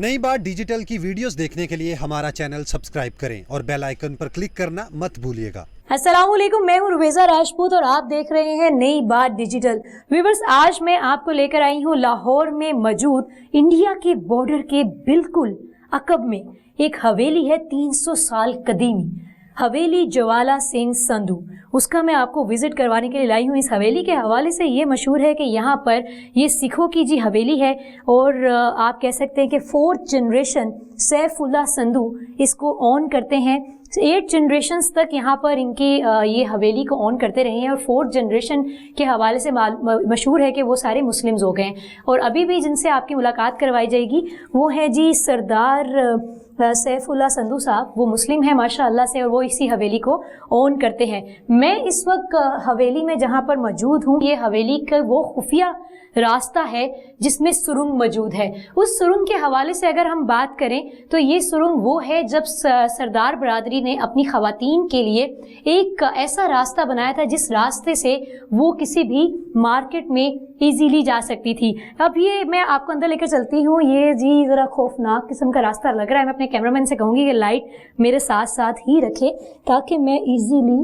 नई बात डिजिटल की वीडियोस देखने के लिए हमारा चैनल सब्सक्राइब करें और बेल आइकन पर क्लिक करना मत भूलिएगा। अस्सलामुअलैकुम, मैं हूँ रुबेजा राजपूत और आप देख रहे हैं नई बात डिजिटल। व्यूअर्स, आज मैं आपको लेकर आई हूँ लाहौर में मौजूद इंडिया के बॉर्डर के बिल्कुल अकब में एक हवेली है 300 साल कदीमी, हवेली ज्वाला सिंह संधू। उसका मैं आपको विजिट करवाने के लिए लाई हूँ। इस हवेली के हवाले से ये मशहूर है कि यहाँ पर ये सिखों की जी हवेली है और आप कह सकते हैं कि 4th जनरेशन सैफुल्ला संधू इसको ऑन करते हैं। 8 जनरेशन्स तक यहाँ पर इनकी ये हवेली को ऑन करते रहे हैं और 4th जनरेशन के हवाले से मशहूर है कि वो सारे मुस्लिम्स हो गए हैं। और अभी भी जिनसे आपकी मुलाकात करवाई जाएगी वो है जी सरदार सैफुल्ला संधू साहब। वो मुस्लिम है माशाअल्लाह से और वो इसी हवेली को ओन करते हैं। मैं इस वक्त हवेली में जहाँ पर मौजूद हूँ, ये हवेली का वो खुफिया रास्ता है जिसमें सुरंग मौजूद है। उस सुरंग के हवाले से अगर हम बात करें तो ये सुरंग वो है जब सरदार बरादरी ने अपनी खवातीन के लिए एक ऐसा रास्ता बनाया था जिस रास्ते से वो किसी भी मार्केट में इजीली जा सकती थी। अब ये मैं आपको अंदर लेकर चलती हूँ। ये जी ज़रा खौफनाक किस्म का रास्ता लग रहा है। मैं अपने कैमरामैन से कहूँगी कि लाइट मेरे साथ साथ ही रखे ताकि मैं इजीली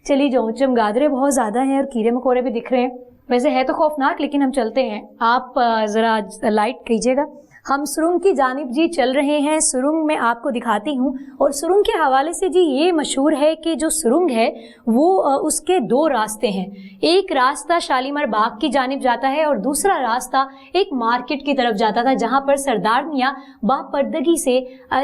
चली जाऊँ। चमगादड़े बहुत ज़्यादा हैं और कीड़े मकोड़े भी दिख रहे हैं। वैसे है तो खौफनाक, लेकिन हम चलते हैं। आप ज़रा लाइट कीजिएगा। हम सुरंग की जानिब जी चल रहे हैं। सुरंग मैं आपको दिखाती हूँ और सुरंग के हवाले से जी ये मशहूर है कि जो सुरंग है वो उसके 2 रास्ते हैं। एक रास्ता शालीमार बाग की जानिब जाता है और दूसरा रास्ता एक मार्केट की तरफ जाता था जहाँ पर सरदारनियाँ बापर्दगी से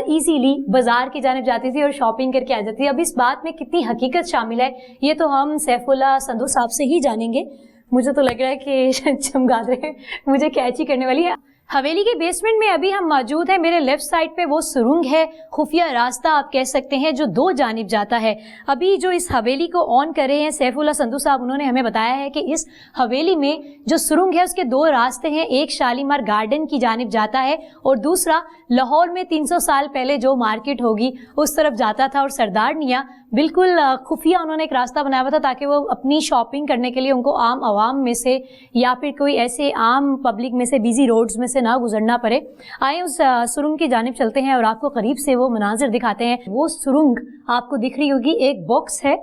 इजीली बाजार की जानिब जाती थी और शॉपिंग करके आ जाती थी। अब इस बात में कितनी हकीकत शामिल है ये तो हम सैफुल्ला संधू साहब से ही जानेंगे। मुझे तो लग रहा है कि चमगादड़े मुझे कैची करने वाली है। हवेली के बेसमेंट में अभी हम मौजूद हैं। मेरे लेफ्ट साइड पे वो सुरंग है, खुफिया रास्ता आप कह सकते हैं, जो 2 जानिब जाता है। अभी जो इस हवेली को ऑन कर रहे हैं सैफुल्ला संधू साहब, उन्होंने हमें बताया है कि इस हवेली में जो सुरंग है उसके 2 रास्ते हैं। एक शालीमार गार्डन की जानिब जाता है और दूसरा लाहौर में 300 साल पहले जो मार्केट होगी उस तरफ जाता था। और सरदारनियाँ बिल्कुल खुफिया उन्होंने एक रास्ता बनाया हुआ था ताकि वो अपनी शॉपिंग करने के लिए उनको आम आवाम में से या फिर कोई ऐसे आम पब्लिक में से बिजी रोड्स में से ना गुजरना पड़े। आए उस सुरंग की जानिब चलते हैं और आपको करीब से वो मनाजिर दिखाते हैं। वो सुरंग आपको दिख रही होगी, एक बॉक्स है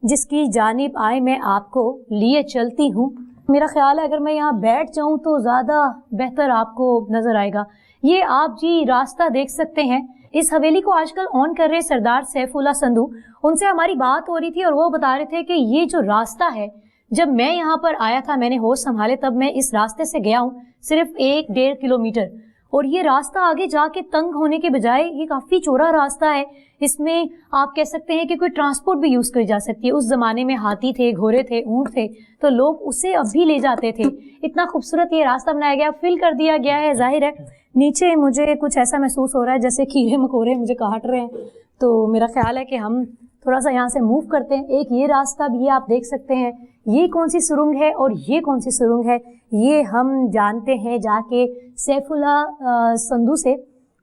जिसकी जानिब आए मैं आपको लिए चलती हूँ। मेरा ख्याल है अगर मैं यहाँ बैठ जाऊँ तो ज़्यादा बेहतर आपको नज़र आएगा। ये आप जी रास्ता देख सकते हैं। इस हवेली को आजकल ऑन कर रहे सरदार सैफुल्ला संधू, उनसे हमारी बात हो रही थी और वो बता रहे थे कि ये जो रास्ता है, जब मैं यहाँ पर आया था, मैंने होश संभाले, तब मैं इस रास्ते से गया हूँ सिर्फ 1-1.5 किलोमीटर और ये रास्ता आगे जाके तंग होने के बजाय ये काफ़ी चौड़ा रास्ता है। इसमें आप कह सकते हैं कि कोई ट्रांसपोर्ट भी यूज़ करी जा सकती है। उस ज़माने में हाथी थे, घोड़े थे, ऊँट थे, तो लोग उसे अब भी ले जाते थे। इतना खूबसूरत ये रास्ता बनाया गया, फिल कर दिया गया है। जाहिर है नीचे मुझे कुछ ऐसा महसूस हो रहा है जैसे कीड़े मकोड़े मुझे काट रहे हैं, तो मेरा ख्याल है कि हम थोड़ा सा यहाँ से मूव करते हैं। एक ये रास्ता भी है, आप देख सकते हैं। ये कौन सी सुरंग है और ये कौन सी सुरंग है ये हम जानते हैं जाके सैफुल्ला संधू से।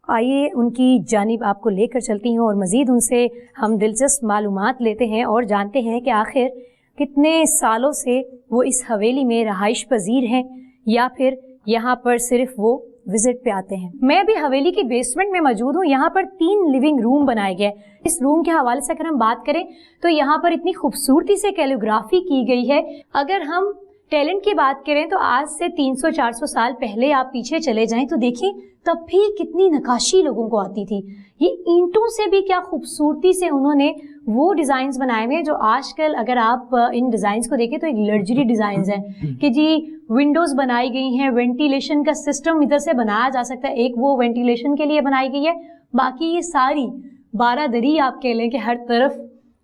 आइए उनकी जानिब आपको लेकर चलती हूँ और मज़ीद उनसे हम दिलचस्प मालूमात लेते हैं और जानते हैं कि आखिर कितने सालों से वो इस हवेली में रहाइश पजीर हैं या फिर यहाँ पर सिर्फ वो विजिट पे आते हैं। मैं अभी हवेली के बेसमेंट में मौजूद हूँ। यहाँ पर 3 लिविंग रूम बनाए गए। इस रूम के हवाले से अगर हम बात करें तो यहाँ पर इतनी खूबसूरती से कैलीग्राफी की गई है। अगर हम टैलेंट की बात करें तो आज से 300-400 साल पहले आप पीछे चले जाएं तो देखें तब भी कितनी नक्काशी लोगों को आती थी। ये ईंटों से भी क्या खूबसूरती से उन्होंने वो डिज़ाइंस बनाए हुए हैं जो आजकल अगर आप इन डिज़ाइंस को देखें तो एक लग्जरी डिज़ाइंस हैं कि जी विंडोज़ बनाई गई हैं, वेंटिलेशन का सिस्टम इधर से बनाया जा सकता है। एक वो वेंटिलेशन के लिए बनाई गई है, बाकी ये सारी बारादरी आप कह लें कि हर तरफ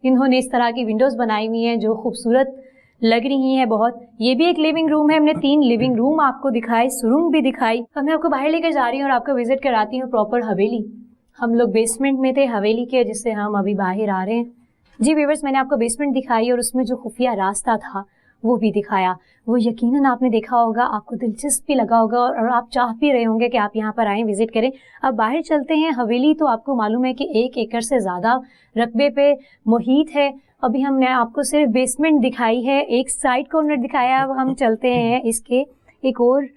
इन्होंने इस तरह की विंडोज़ बनाई हुई हैं जो खूबसूरत लग रही है बहुत। ये भी एक लिविंग रूम है। हमने 3 लिविंग रूम आपको दिखाए, सुरंग भी दिखाई। अब मैं आपको बाहर लेकर जा रही हूँ और आपको विजिट कराती हूँ प्रॉपर हवेली। हम लोग बेसमेंट में थे हवेली के, जिससे हम अभी बाहर आ रहे हैं। जी व्यूअर्स, मैंने आपको बेसमेंट दिखाई और उसमें जो खुफिया रास्ता था वो भी दिखाया। वो यकीनन आपने देखा होगा, आपको दिलचस्पी लगा होगा और आप चाह भी रहे होंगे कि आप यहाँ पर आएँ, विजिट करें। अब बाहर चलते हैं। हवेली तो आपको मालूम है कि 1 एकड़ से ज़्यादा रकबे पे मुहित है। अभी हमने आपको सिर्फ बेसमेंट दिखाई है, एक साइड कॉर्नर दिखाया। अब हम चलते हैं इसके एक और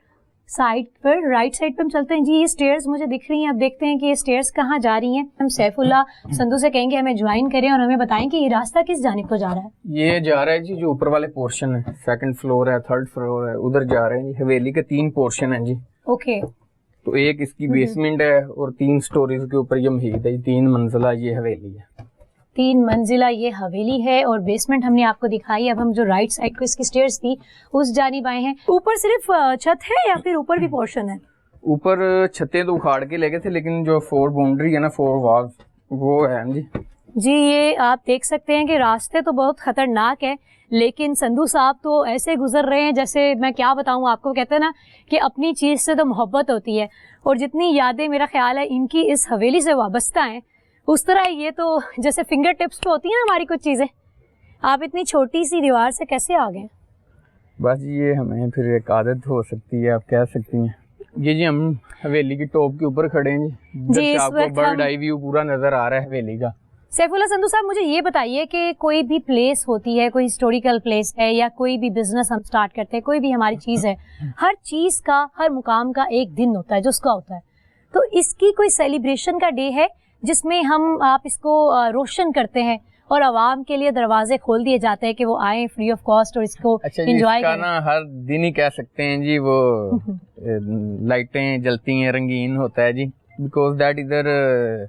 साइड पर, राइट साइड पे हम चलते हैं जी। ये स्टेयर्स मुझे दिख रही हैं, अब देखते हैं कि ये स्टेयर्स कहाँ जा रही हैं। हम सैफुल्ला संधू से कहेंगे हमें ज्वाइन करें और हमें बताएं कि ये रास्ता किस जानिब को जा रहा है। ये जा रहा है जी, जो ऊपर वाले पोर्शन है, सेकंड फ्लोर है, थर्ड फ्लोर है, उधर जा रहे हैं जी। हवेली के 3 पोर्शन है जी। ओके, तो एक इसकी बेसमेंट है और 3 स्टोरीज के ऊपर ये महीद है, 3 मंजिला ये हवेली है। 3 मंजिला ये हवेली है और बेसमेंट हमने आपको दिखाई। अब हम जो राइट साइड को इसकी स्टेयर्स थी उस जानिब आए हैं। ऊपर सिर्फ छत है या फिर ऊपर भी पोर्शन है? ऊपर छतें तो उखाड़ के ले गए थे, लेकिन जो 4 बाउंड्री है ना, 4 वॉल्स, वो है जी। जी, ये आप देख सकते हैं कि रास्ते तो बहुत खतरनाक है, लेकिन संधू साहब तो ऐसे गुजर रहे हैं जैसे मैं क्या बताऊं आपको। कहते हैं ना कि अपनी चीज़ से तो मोहब्बत होती है, और जितनी यादें मेरा ख्याल है इनकी इस हवेली से वाबस्ता हैं, उस तरह ये तो जैसे फिंगर टिप्स पे होती है ना हमारी कुछ चीज़ें। आप इतनी छोटी सी दीवार से कैसे आ गए? बस ये हमें फिर एक आदत हो सकती है, आप कह सकती हैं। ये जी हम हवेली की टॉप के ऊपर खड़े हैं जी। जी, इस आपको वक्त बर्ड आई व्यू पूरा नजर आ रहा है हवेली का। सैफुल्ला संधू साहब, मुझे ये बताइए कि कोई भी प्लेस होती है, कोई हिस्टोरिकल प्लेस है या कोई भी बिजनेस हम स्टार्ट करते हैं, कोई भी हमारी चीज़ है, हर चीज़ का, हर मुकाम का एक दिन होता है जो उसका होता है। तो इसकी कोई सेलिब्रेशन का डे है जिसमें आप इसको रोशन करते हैं और आवाम के लिए दरवाजे खोल दिए जाते हैं कि वो आए फ्री ऑफ कॉस्ट और इसको एंजॉय करें? ना हर दिन ही कह सकते हैं जी, वो लाइटें जलती हैं, रंगीन होता है जी। बिकॉज दैट इधर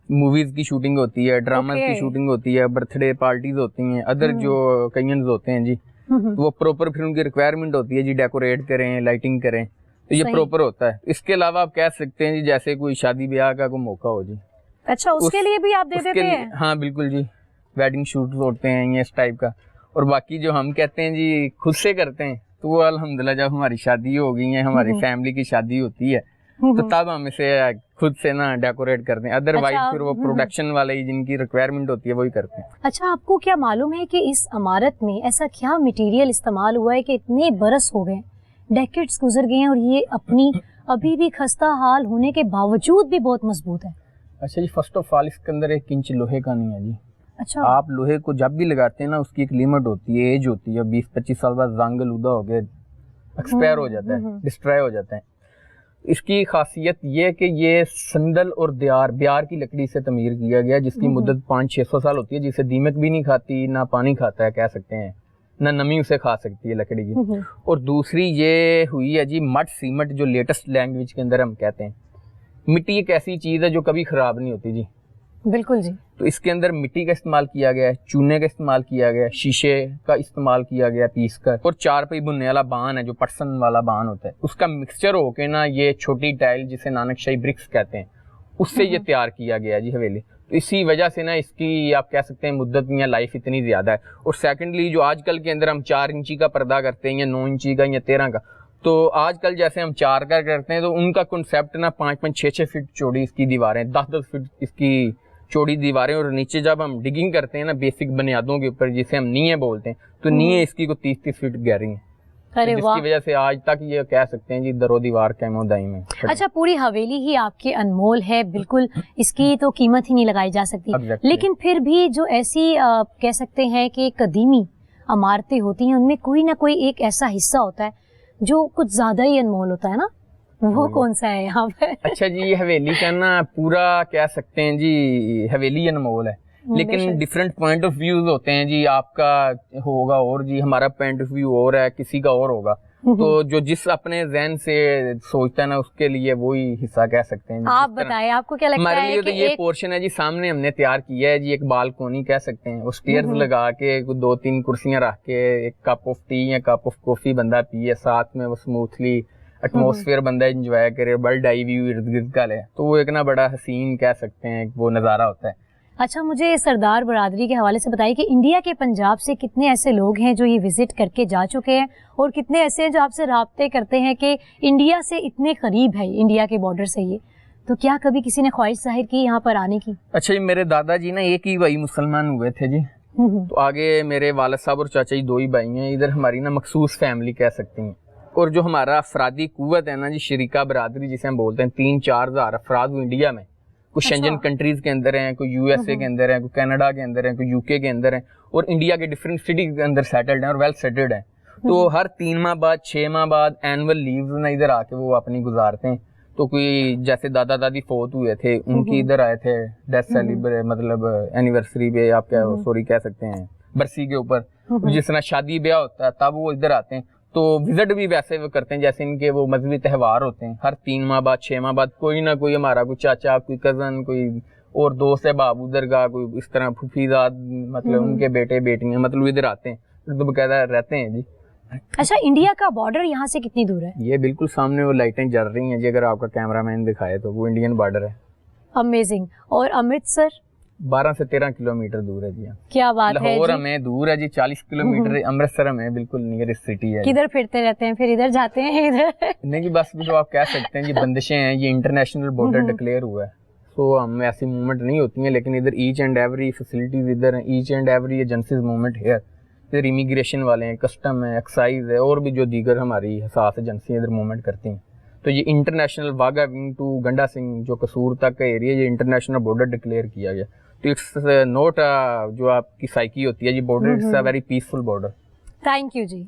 मूवीज की शूटिंग होती है, ड्रामा की शूटिंग होती है, बर्थडे पार्टीज होती हैं, अदर जो कईयंस होते हैं जी, तो वो प्रॉपर फिर उनकी रिक्वायरमेंट होती है जी, डेकोरेट करें, लाइटिंग करें, तो ये प्रॉपर होता है। इसके अलावा आप कह सकते हैं जी जैसे कोई शादी ब्याह का कोई मौका हो जी। अच्छा, उसके लिए भी आप दे देते हैं? हाँ बिल्कुल जी, वेडिंग शूट होते हैं ये इस टाइप का। और बाकी जो हम कहते हैं जी खुद से करते हैं, तो वो अल्हम्दुलिल्लाह जब हमारी शादी हो गई है, हमारी फैमिली की शादी होती है, तो तब हम इसे खुद से ना डेकोरेट करते हैं। अदरवाइज फिर वो प्रोडक्शन वाले ही जिनकी रिक्वायरमेंट होती है वही करते हैं। अच्छा, आपको क्या मालूम है कि इस इमारत में ऐसा क्या मटेरियल इस्तेमाल हुआ है कि इतने बरस हो गए, डेकेड्स गुजर गए हैं और ये अपनी अभी भी खस्ता हाल होने के बावजूद भी बहुत मजबूत है? अच्छा जी, फर्स्ट ऑफ ऑल इसके अंदर 1 इंच लोहे का नहीं है जी। अच्छा, आप लोहे को जब भी लगाते हैं ना, उसकी एक लिमिट होती है, एज होती है, 20-25 साल बाद जंग आलूदा हो गए, एक्सपायर हो जाता है, डिस्ट्रॉय हो जाता है। इसकी खासियत ये है कि ये संदल और ब्यार की लकड़ी से तमीर किया गया, जिसकी मुद्दत 500-600 साल होती है, जिसे दीमक भी नहीं खाती, ना पानी खाता है कह सकते हैं, ना नमी उसे खा सकती है लकड़ी की। और दूसरी ये हुई है जी मड सीमेंट, जो लेटेस्ट लैंग्वेज के अंदर हम कहते हैं। मिट्टी एक ऐसी चीज़ है जो कभी ख़राब नहीं होती जी। बिल्कुल जी। तो इसके अंदर मिट्टी का इस्तेमाल किया गया है, चूने का इस्तेमाल किया गया है, शीशे का इस्तेमाल किया गया पीस कर, और 4 पे बुनने वाला बान है जो पटसन वाला बान होता है, उसका मिक्सचर होके ना ये छोटी टाइल जिसे नानकशाही ब्रिक्स कहते हैं, उससे ये तैयार किया गया जी हवेली। तो इसी वजह से ना इसकी आप कह सकते हैं मुद्दत या लाइफ इतनी ज़्यादा है। और सेकेंडली जो आजकल के अंदर हम 4 इंची का पर्दा करते हैं या 9 इंची का या 13 का, तो आजकल जैसे हम 4 का करते हैं, तो उनका कॉन्सेप्ट ना 5-5, 6-6 फीट चौड़ी इसकी दीवारें, 10-10 फीट इसकी चौड़ी दीवारें, और नीचे जब हम डिगिंग करते हैं ना बेसिक बुनियादों के ऊपर, जिसे हम नींव बोलते हैं, तो नींव इसकी को 30-30 फीट गहरी है। अरे वाह, जिसकी वजह से आज तक ये कह सकते हैं जी दरो दीवार कैमो दाई में। अच्छा, पूरी हवेली ही आपके अनमोल है, बिल्कुल इसकी तो कीमत ही नहीं लगाई जा सकती। Exactly. लेकिन फिर भी जो ऐसी कह सकते हैं कि कदीमी इमारतें होती हैं, उनमें कोई ना कोई एक ऐसा हिस्सा होता है जो कुछ ज्यादा ही अनमोल होता है ना, वो कौन सा है यहाँ पे? अच्छा जी, ये हवेली का ना पूरा कह सकते हैं जी हवेली अनमोल है, लेकिन डिफरेंट पॉइंट ऑफ व्यूज होते हैं जी। आपका होगा और जी हमारा पॉइंट ऑफ व्यू और है, किसी का और होगा। तो जो जिस अपने ज़हन से सोचता है ना, उसके लिए वही हिस्सा कह सकते हैं। आप बताएं, आपको क्या लगता है? हमारे लिए तो ये पोर्शन है जी, सामने हमने तैयार किया है जी, एक बालकोनी कह सकते हैं। वो स्टेयर्स लगा के 2-3 कुर्सियां रख के, एक कप ऑफ टी या कप ऑफ कॉफी बंदा पिए, साथ में वो स्मूथली एटमॉस्फेयर बंदा एंजॉय करे, बर्ड आई व्यू इर्द गिर्द का ले, तो वो एक ना बड़ा हसीन कह सकते हैं वो नज़ारा होता है। अच्छा, मुझे सरदार बरादरी के हवाले से बताइए कि इंडिया के पंजाब से कितने ऐसे लोग हैं जो ये विजिट करके जा चुके हैं, और कितने ऐसे हैं जो आपसे राब्ते करते हैं कि इंडिया से इतने करीब है, इंडिया के बॉर्डर से ये, तो क्या कभी किसी ने ख्वाहिश जाहिर की यहाँ पर आने की? अच्छा जी, मेरे दादाजी ना एक ही भाई मुसलमान हुए थे जी, तो आगे मेरे वालिद साहब और चाचा जी 2 ही भाई हैं। इधर हमारी ना मखसूस फैमिली कह सकती हैं। और जो हमारा अफरादी कुव्वत है ना जी, शरीका बरादरी जिसे हम बोलते हैं, 3-4 हज़ार अफराद इंडिया में, कुछ शेंजन कंट्रीज के अंदर हैं, कोई यूएसए के अंदर है, कोई कनाडा के अंदर है, कोई यूके के अंदर है, और इंडिया के डिफरेंट सिटी के अंदर सेटल्ड हैं और वेल सेटल्ड हैं। تو ہر 3 ماہ بعد 6 ماہ بعد اینول لیوز نا ادھر آ کے وہ اپنی گزارتے ہیں. تو کوئی جیسے دادا دادی فوت ہوئے تھے ان کی ادھر آئے تھے ڈیتھ سیلیبریٹ مطلب اینیورسری پہ آپ کیا سوری کہہ سکتے ہیں برسی کے اوپر, جس طرح شادی بیاہ ہوتا ہے تب وہ ادھر آتے ہیں. تو وزٹ بھی ویسے وہ کرتے ہیں جیسے ان کے وہ مذہبی تہوار ہوتے ہیں, ہر 3 ماہ بعد 6 ماہ بعد کوئی نہ کوئی ہمارا کوئی چاچا کوئی کزن کوئی اور دوست ہے باب ادھر کا کوئی اس طرح پھوپھیزاد مطلب ان کے بیٹے بیٹیاں مطلب ادھر آتے ہیں تو باقاعدہ رہتے ہیں جی. اچھا, انڈیا کا بارڈر یہاں سے کتنی دور ہے؟ یہ بالکل سامنے وہ لائٹیں جل رہی ہیں جی, اگر آپ کا کیمرہ مین دکھائے تو وہ انڈین بارڈر ہے. امیزنگ. اور امرتسر 12 سے 13 کلومیٹر دور ہے جی. کیا بات ہے. لاہور ہمیں دور ہے جی 40 کلومیٹر, امرتسر ہمیں بالکل نیئرسٹ سٹی ہے. کدھر پھرتے رہتے ہیں پھر, ادھر جاتے ہیں ادھر نہیں جی بس جو آپ کہہ سکتے ہیں یہ بندشیں ہیں, یہ انٹرنیشنل بارڈر ڈکلیئر ہوا ہے. سو ہم ایسی موومنٹ نہیں ہوتی ہیں لیکن ادھر ایچ اینڈ ایوری فیسلٹیز ادھر ہیں, each and every agencies movement here. ادھر امیگریشن والے ہیں, کسٹم ہے, ایکسائز ہے, اور بھی جو دیگر ہماری حساس ایجنسی ادھر موومنٹ کرتی ہیں. تو یہ انٹرنیشنل واگا ونگ ٹو گنڈا سنگھ جو قصور تک کا ایریا یہ انٹرنیشنل بارڈر ڈکلیئر کیا گیا. تو اٹس نوٹ جو آپ کی سائیکی ہوتی ہے یہ border, it's a very peaceful border. Thank you G.